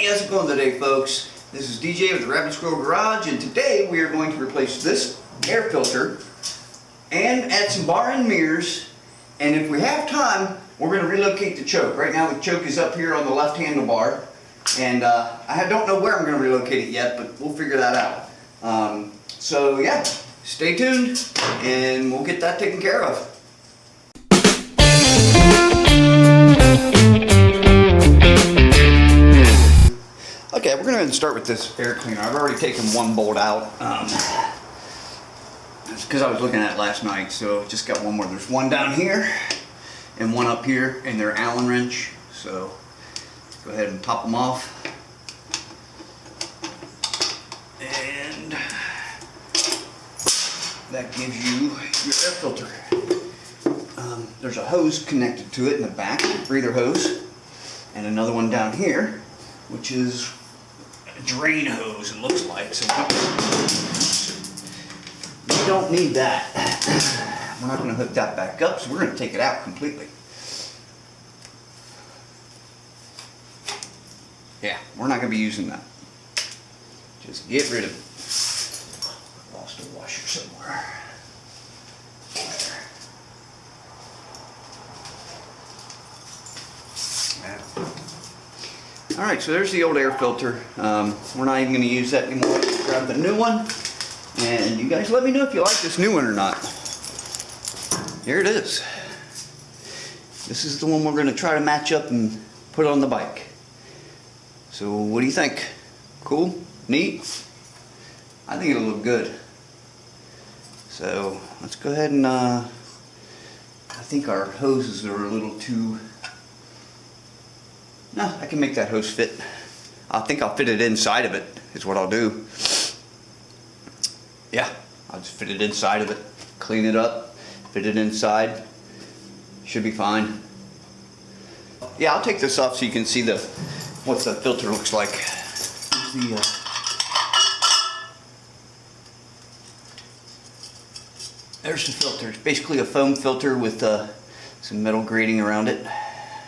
Hey, how's it going today, folks? This is DJ with the Rabbit Squirrel Garage, and today we are going to replace this air filter and add some bar and mirrors, and if we have time, we're going to relocate the choke. Right now the choke is up here on the left handlebar, and I don't know where I'm going to relocate it yet, but we'll figure that out. So yeah, stay tuned, and we'll get that taken care of. Okay, we're going to start with this air cleaner. I've already taken one bolt out. That's because I was looking at it last night, so just got one more. There's one down here and one up here, and they're Allen wrench. So go ahead and top them off. And that gives you your air filter. There's a hose connected to it in the back, a breather hose, and another one down here, which is a drain hose, it looks like. So we don't need that. We're not going to hook that back up, so we're going to take it out completely. Yeah, we're not going to be using that. Just get rid of it. Lost a washer somewhere. Alright, so there's the old air filter. We're not even going to use that anymore. Grab the new one, and you guys let me know if you like this new one or not. Here it is. This is the one we're going to try to match up and put on the bike. So what do you think? Cool? Neat? I think it'll look good. So let's go ahead and I think our hoses are a little too... No, I can make that hose fit. I think I'll fit it inside of it, is what I'll do. Yeah, I'll just fit it inside of it, clean it up, fit it inside. Should be fine. Yeah, I'll take this off so you can see what the filter looks like. There's the filter. It's basically a foam filter with some metal grating around it.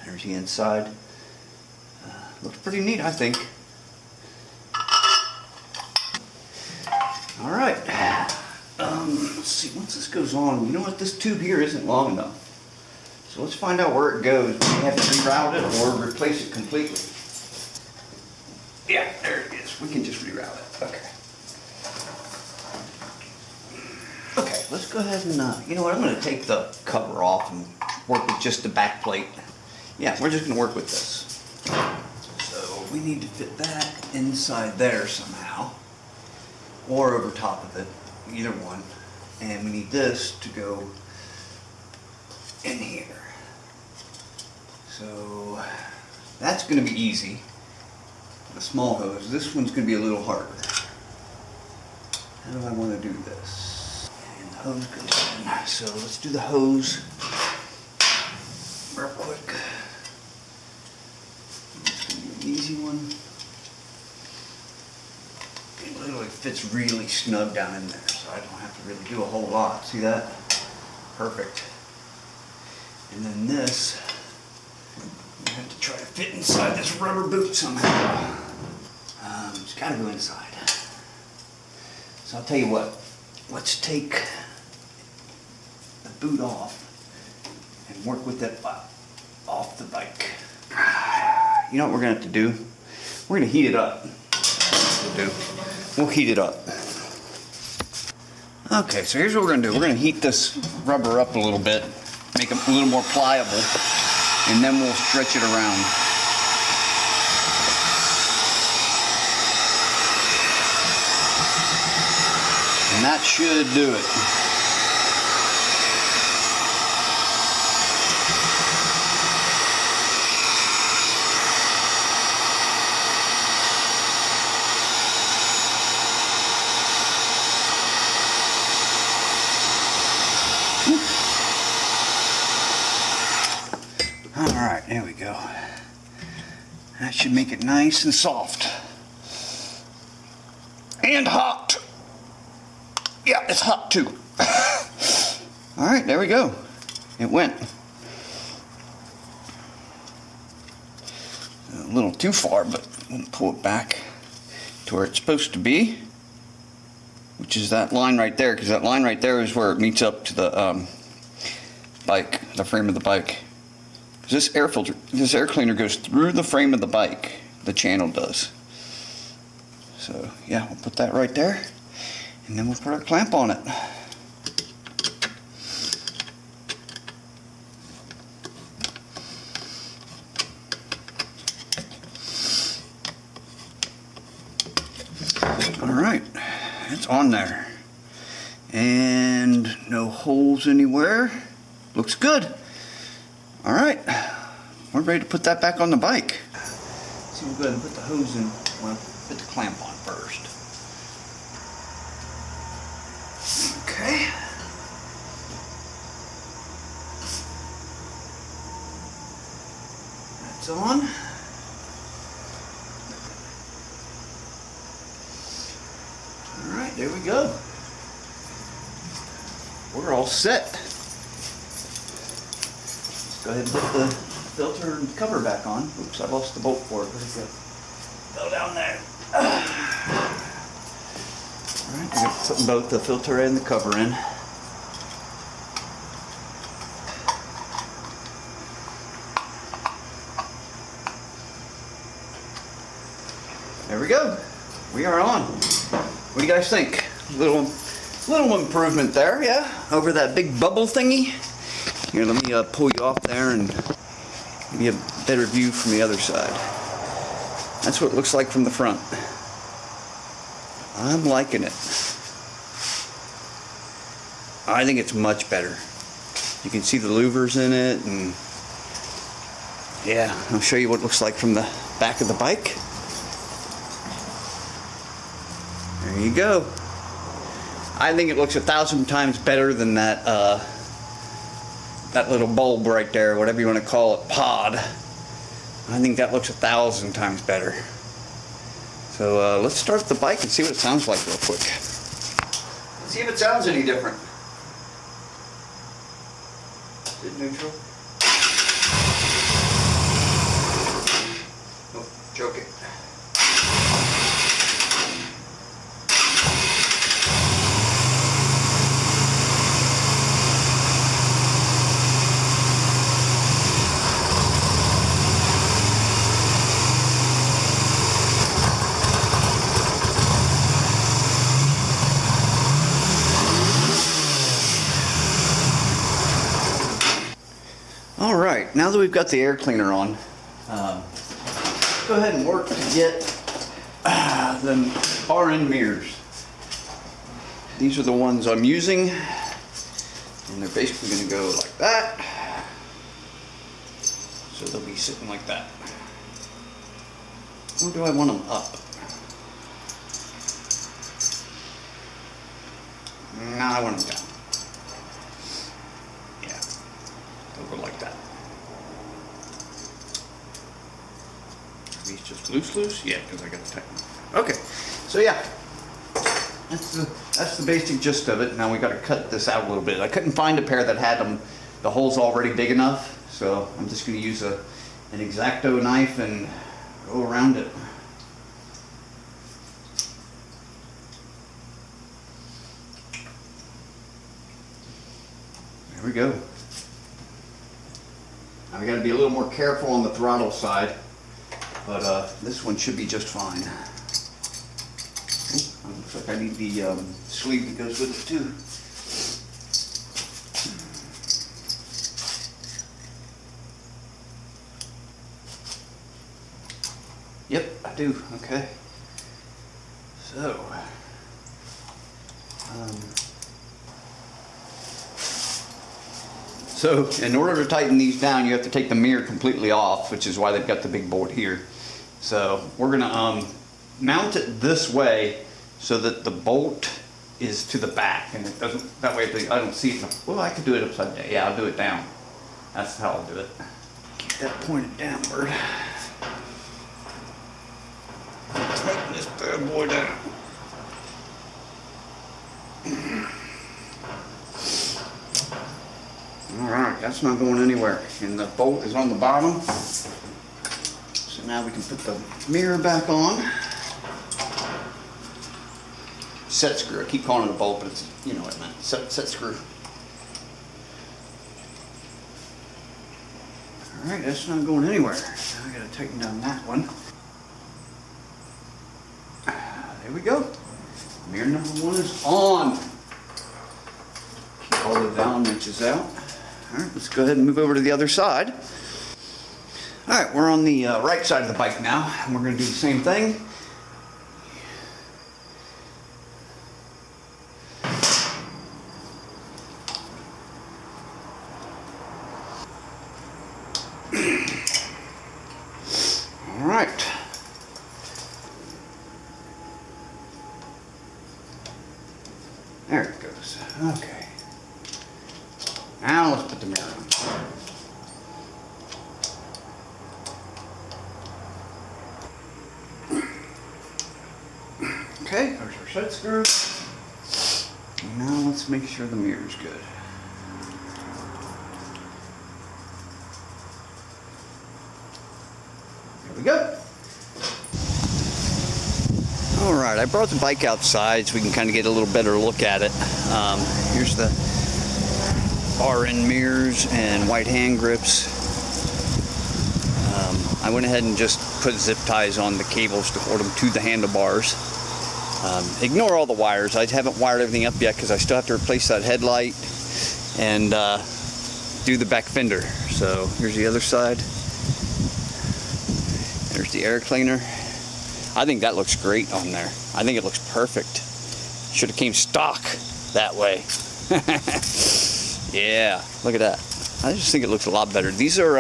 There's the inside. Looks pretty neat, I think. Alright. Let's see, once this goes on, you know what, this tube here isn't long enough. So let's find out where it goes. We have to reroute it or replace it completely. Yeah, there it is. We can just reroute it. Okay. Okay, let's go ahead and, you know what, I'm going to take the cover off and work with just the back plate. Yeah, we're just going to work with this. We need to fit that inside there somehow, or over top of it, either one. And we need this to go in here. So that's going to be easy. The small hose. This one's going to be a little harder. How do I want to do this? And the hose goes in. So let's do the hose real quick. Easy one. It literally fits really snug down in there, so I don't have to really do a whole lot. See that? Perfect. And then this, we have to try to fit inside this rubber boot somehow. It's got to go inside. So I'll tell you what. Let's take the boot off and work with it off the bike. You know what we're going to have to do? We're going to heat it up. We'll heat it up. Okay, so here's what we're going to do. We're going to heat this rubber up a little bit, make it a little more pliable, and then we'll stretch it around. And that should do it. Alright, there we go. That should make it nice and soft. And hot. Yeah, it's hot too. Alright, there we go. It went. a little too far, but we'll pull it back to where it's supposed to be, which is that line right there, because that line right there is where it meets up to the bike, the frame of the bike. This air filter, this air cleaner goes through the frame of the bike, the channel does. So yeah, we'll put that right there, and then we'll put our clamp on it. Alright, it's on there. And no holes anywhere. Looks good. Alright, we're ready to put that back on the bike. So we'll go ahead and put the hose in, well, put the clamp on first. Okay. That's on. Alright, there we go. We're all set. Go ahead and put the filter and cover back on. Oops, I lost the bolt for it. Where'd it go? Fell down there. Alright, I'm putting both the filter and the cover in. There we go. We are on. What do you guys think? Little improvement there, yeah? Over that big bubble thingy. Here, let me pull you off there and give you a better view from the other side. That's what it looks like from the front. I'm liking it. I think it's much better. You can see the louvers in it, and yeah, I'll show you what it looks like from the back of the bike. There you go. I think it looks 1,000 times better than that that little bulb right there, whatever you want to call it, pod. I think that looks 1,000 times better. So let's start the bike and see what it sounds like real quick. See if it sounds any different. Is it neutral? Nope, choke it. Alright, now that we've got the air cleaner on, go ahead and work to get the bar end mirrors. These are the ones I'm using, and they're basically going to go like that. So they'll be sitting like that. Or do I want them up? No, I want them down. They'll go like that. Are these just loose? Yeah, because I got the tighten. Okay, so yeah, that's the basic gist of it. Now we got to cut this out a little bit. I couldn't find a pair that had the holes already big enough, so I'm just going to use an X-Acto knife and go around it. There we go. Now we got to be a little more careful on the throttle side, but this one should be just fine. Ooh, looks like I need the sleeve that goes with it too. Yep, I do. Okay. So in order to tighten these down, you have to take the mirror completely off, which is why they've got the big board here. So we're gonna mount it this way so that the bolt is to the back, and it doesn't. That way, I don't see it. Well, I could do it upside down. Yeah, I'll do it down. That's how I'll do it. Keep that pointed downward. Tighten this bad boy down. Alright, that's not going anywhere. And the bolt is on the bottom. So So now we can put the mirror back on. Set screw. I keep calling it a bolt, but it's, you know what I meant. Set screw. Alright, that's not going anywhere. Now I gotta tighten down that one. There we go. Mirror number 1 is on. Keep all the Allen wrenches out. Alright, let's go ahead and move over to the other side. Alright, we're on the right side of the bike now, and we're going to do the same thing. Alright. There it goes. Okay. Now let's put the mirror on. Okay, there's our set screw. Now let's make sure the mirror's good. There we go. Alright, I brought the bike outside so we can kind of get a little better look at it. Here's the bar end mirrors and white hand grips. I went ahead and just put zip ties on the cables to hold them to the handlebars. Ignore all the wires. I haven't wired everything up yet because I still have to replace that headlight and do the back fender. So here's the other side. There's the air cleaner. I think that looks great on there. I think it looks perfect. Should have came stock that way. Yeah, look at that. I just think it looks a lot better. These are,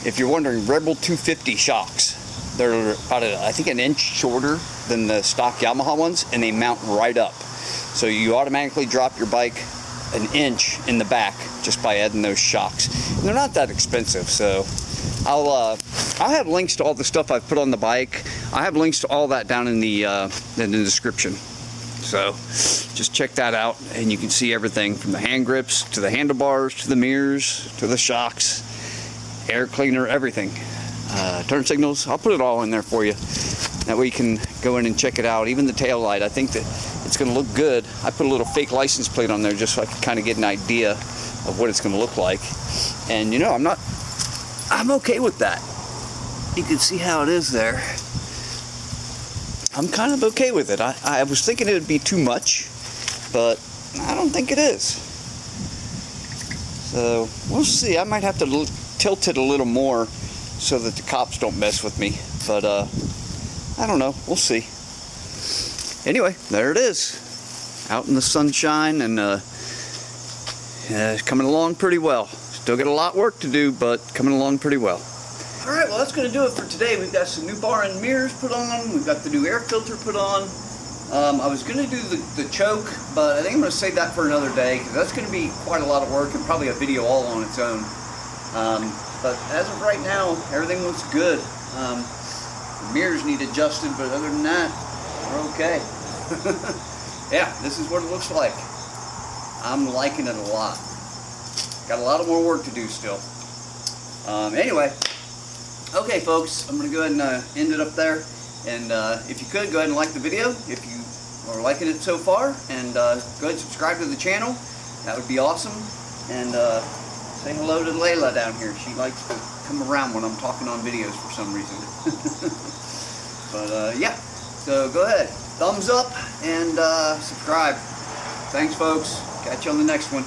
if you're wondering, Rebel 250 shocks. They're about, I think, an inch shorter than the stock Yamaha ones, and they mount right up. So you automatically drop your bike an inch in the back just by adding those shocks. And they're not that expensive, so I'll have links to all the stuff I've put on the bike. I have links to all that down in the description. So just check that out, and you can see everything from the hand grips to the handlebars to the mirrors to the shocks, air cleaner, everything. Turn signals, I'll put it all in there for you. That way you can go in and check it out. Even the tail light, I think that it's going to look good. I put a little fake license plate on there just so I can kind of get an idea of what it's going to look like. And you know, I'm okay with that. You can see how it is there. I'm kind of okay with it. I was thinking it would be too much, but I don't think it is. So we'll see. I might have to tilt it a little more so that the cops don't mess with me. But I don't know. We'll see. Anyway, there it is. Out in the sunshine, and it's coming along pretty well. Still got a lot of work to do, but coming along pretty well. Alright, well, that's going to do it for today. We've got some new bar end mirrors put on. We've got the new air filter put on. I was going to do the choke, but I think I'm going to save that for another day, because that's going to be quite a lot of work and probably a video all on its own. But as of right now, everything looks good. The mirrors need adjusted, but other than that, we're okay. Yeah, this is what it looks like. I'm liking it a lot. Got a lot of more work to do still. Anyway, okay folks, I'm going to go ahead and end it up there. And if you could, go ahead and like the video if you are liking it so far. And go ahead and subscribe to the channel. That would be awesome. And say hello to Layla down here. She likes to come around when I'm talking on videos for some reason. But yeah, so go ahead. Thumbs up and subscribe. Thanks folks. Catch you on the next one.